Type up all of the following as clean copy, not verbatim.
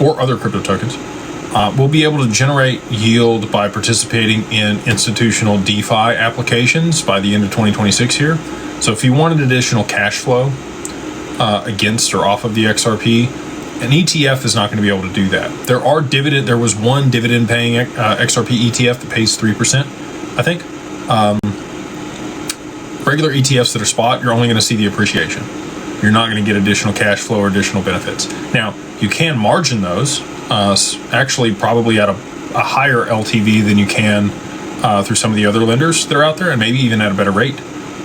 or other crypto tokens, will be able to generate yield by participating in institutional DeFi applications by the end of 2026 here. So if you wanted additional cash flow against or off of the XRP, an ETF is not going to be able to do that. There was one dividend paying XRP ETF that pays 3%, I think. Regular ETFs that are spot, you're only going to see the appreciation. You're not going to get additional cash flow or additional benefits. Now, you can margin those, actually probably at a higher LTV than you can through some of the other lenders that are out there, and maybe even at a better rate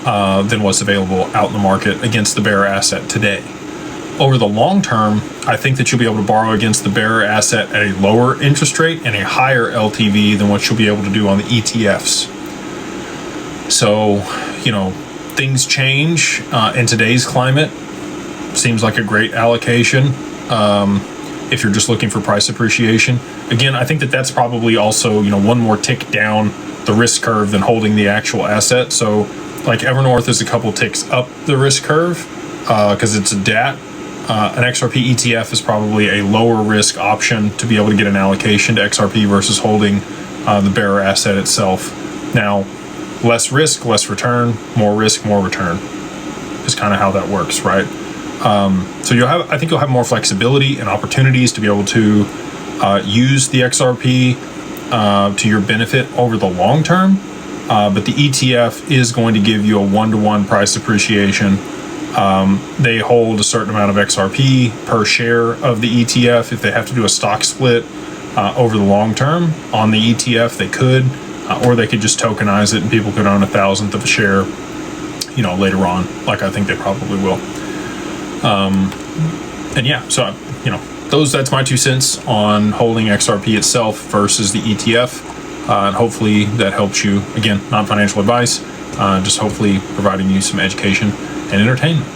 than what's available out in the market against the bearer asset today. Over the long term, I think that you'll be able to borrow against the bearer asset at a lower interest rate and a higher LTV than what you'll be able to do on the ETFs. So, things change in today's climate. Seems like a great allocation if you're just looking for price appreciation. Again, I think that that's probably also, one more tick down the risk curve than holding the actual asset. So like Evernorth is a couple ticks up the risk curve because it's a DAT. An XRP ETF is probably a lower risk option to be able to get an allocation to XRP versus holding the bearer asset itself. Now, less risk, less return, more risk, more return is kind of how that works, right? So I think you'll have more flexibility and opportunities to be able to use the XRP to your benefit over the long term. But the ETF is going to give you a 1-to-1 price appreciation. They hold a certain amount of XRP per share of the ETF. If they have to do a stock split over the long term on the ETF, they could, or they could just tokenize it and people could own 1,000th of a share, later on, like I think they probably will. And yeah, so, that's my 2 cents on holding XRP itself versus the ETF. And hopefully that helps you. Again, not financial advice, just hopefully providing you some education and entertainment.